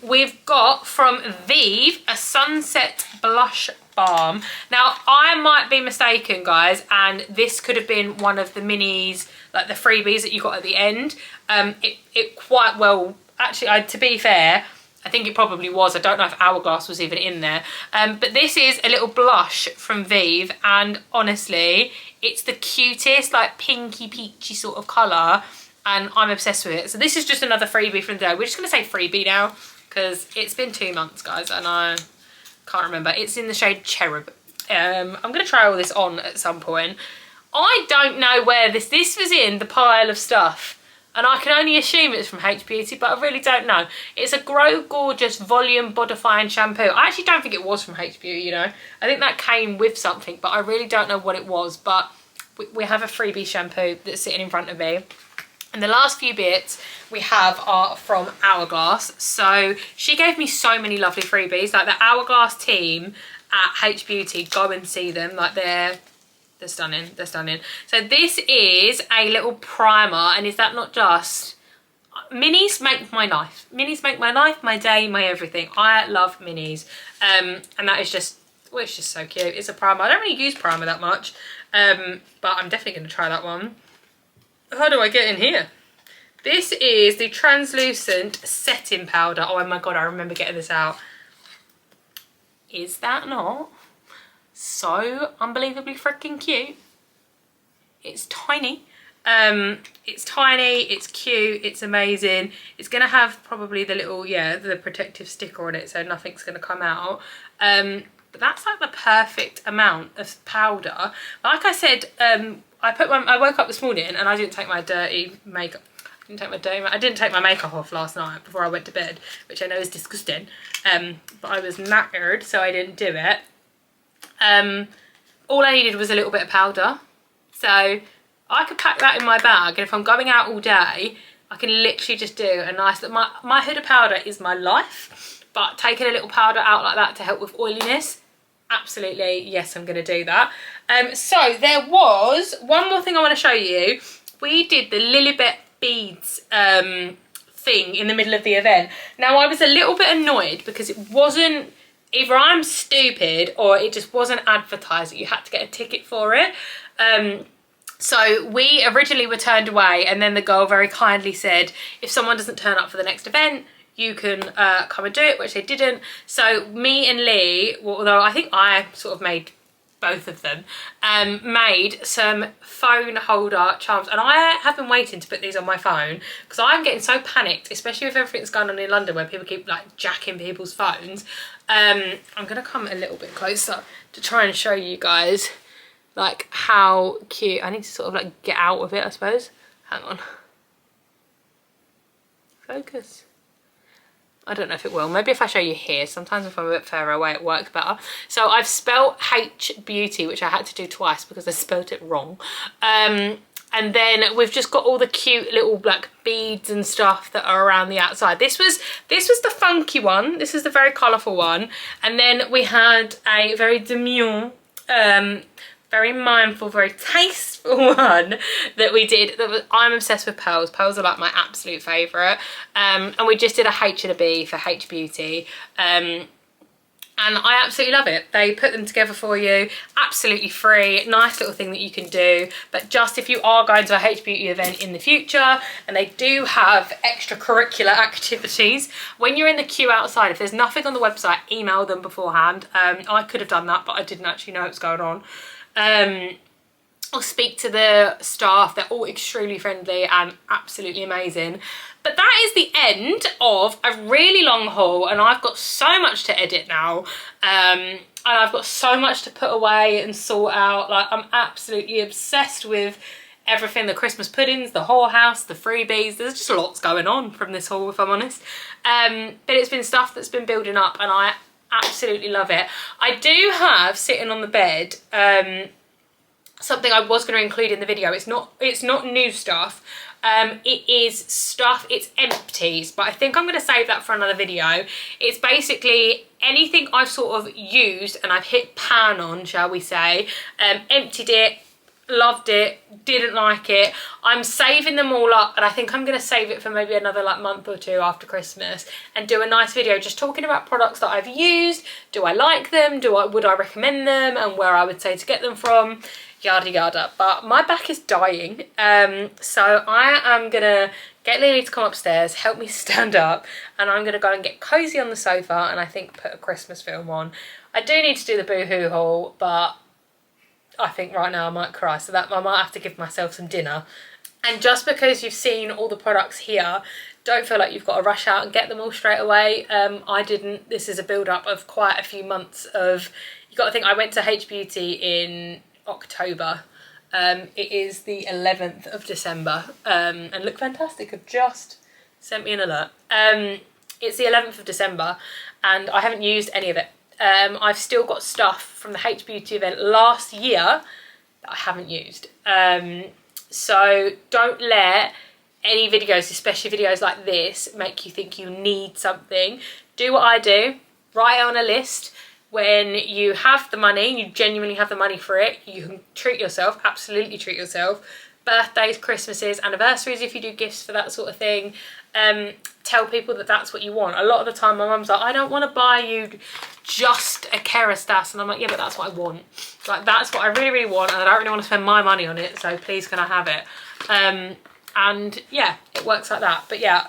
We've got from Vive a Sunset Blush Balm. Now I might be mistaken, guys, and this could have been one of the minis, like the freebies that you got at the end. It quite well, actually, to be fair, I think it probably was. I don't know if Hourglass was even in there. But this is a little blush from Vive, and honestly, it's the cutest, like pinky peachy sort of colour, and I'm obsessed with it. So this is just another freebie from the day. We're just going to say freebie now because it's been 2 months, guys, and I can't remember. It's in the shade Cherub. I'm going to try all this on at some point. I don't know where this was in the pile of stuff, and I can only assume it's from H Beauty, but I really don't know. It's a Grow Gorgeous Volume Bodifying Shampoo. I actually don't think it was from H Beauty, you know. I think that came with something, but I really don't know what it was. But we have a freebie shampoo that's sitting in front of me. And the last few bits we have are from Hourglass. So she gave me so many lovely freebies. Like the Hourglass team at H Beauty, go and see them. Like they're stunning, they're stunning. So this is a little primer, and is that not just... Minis make my life. Minis make my life, my day, my everything. I love minis. And that is just, well, it's just so cute. It's a primer. I don't really use primer that much, but I'm definitely going to try that one. How do I get in here? This is the translucent setting powder. Oh my god, I remember getting this out. Is that not so unbelievably freaking cute? It's tiny. It's tiny, it's cute, it's amazing. It's gonna have probably the little, the protective sticker on it, so nothing's gonna come out. But that's like the perfect amount of powder. Like I said, I woke up this morning and I didn't take my dirty makeup. I didn't take my makeup off last night before I went to bed, which I know is disgusting. But I was knackered, so I didn't do it. All I needed was a little bit of powder. So I could pack that in my bag, and if I'm going out all day, I can literally just do a nice... My hood of powder is my life, but taking a little powder out like that to help with oiliness, absolutely, yes, I'm going to do that. So there was one more thing I want to show you. We did the Lilibet beads thing in the middle of the event. Now I was a little bit annoyed because it wasn't, either I'm stupid or it just wasn't advertised that you had to get a ticket for it. So we originally were turned away, and then the girl very kindly said, if someone doesn't turn up for the next event, you can come and do it, which they didn't. So me and Lee, well, although I think I sort of made both of them, made some phone holder charms, and I have been waiting to put these on my phone because I'm getting so panicked, especially with everything that's going on in London where people keep like jacking people's phones. I'm gonna come a little bit closer to try and show you guys like how cute. I need to sort of like get out of it, I suppose. Hang on. focus? I don't know if it will. Maybe if I show you here. Sometimes if I'm a bit further away it works better. So I've spelt H Beauty, which I had to do twice because I spelt it wrong. And then we've just got all the cute little like beads and stuff that are around the outside. This was the funky one. This is the very colourful one. And then we had a very demure, very mindful, very tasteful one that we did. I'm obsessed with pearls. Pearls are like my absolute favourite. And we just did a H and a B for H Beauty. And I absolutely love it. They put them together for you, absolutely free, nice little thing that you can do. But just if you are going to a H Beauty event in the future, and they do have extracurricular activities, when you're in the queue outside, if there's nothing on the website, email them beforehand. I could have done that, but I didn't actually know what was going on. Or speak to the staff. They're all extremely friendly and absolutely amazing. But that is the end of a really long haul, and I've got so much to edit now, and I've got so much to put away and sort out. Like, I'm absolutely obsessed with everything, the Christmas puddings, the whole house, the freebies. There's just lots going on from this haul, if I'm honest. But it's been stuff that's been building up, and I absolutely love it. I do have sitting on the bed something I was going to include in the video. It's not new stuff. It is stuff, it's empties, but I think I'm going to save that for another video. It's basically anything I've sort of used and I've hit pan on, shall we say, emptied it, loved it, didn't like it. I'm saving them all up, and I think I'm going to save it for maybe another like month or two after Christmas and do a nice video just talking about products that I've used. Do I like them? Would I recommend them, and where I would say to get them from? Yada yada. But my back is dying, so I am gonna get Lily to come upstairs, help me stand up, and I'm gonna go and get cozy on the sofa and I think put a Christmas film on. I do need to do the Boohoo haul, but I think right now I might cry, so that I might have to give myself some dinner. And just because you've seen all the products here, don't feel like you've got to rush out and get them all straight away. I didn't. This is a build up of quite a few months of, you got to think, I went to H Beauty in October. It is the 11th of December, and look fantastic, have just sent me an alert. It's the 11th of December and I haven't used any of it. I've still got stuff from the H Beauty event last year that I haven't used. So don't let any videos, especially videos like this, make you think you need something. Do what I do, write it on a list. When you have the money, you genuinely have the money for it, you can treat yourself, absolutely treat yourself. Birthdays, Christmases, anniversaries, if you do gifts for that sort of thing. Tell people that that's what you want. A lot of the time my mum's like, I don't want to buy you just a Kerastase, and I'm like, yeah, but that's what I want. Like, that's what I really, really want, and I don't really want to spend my money on it, so please can I have it? And yeah, it works like that. But yeah,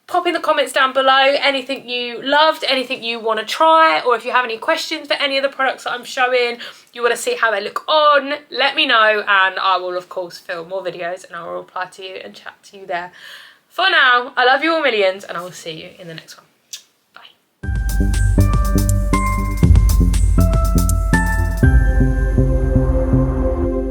pop in the comments down below anything you loved, anything you want to try, or if you have any questions for any of the products that I'm showing, you want to see how they look on, let me know, and I will of course film more videos and I will reply to you and chat to you there. For now, I love you all millions, and I will see you in the next one.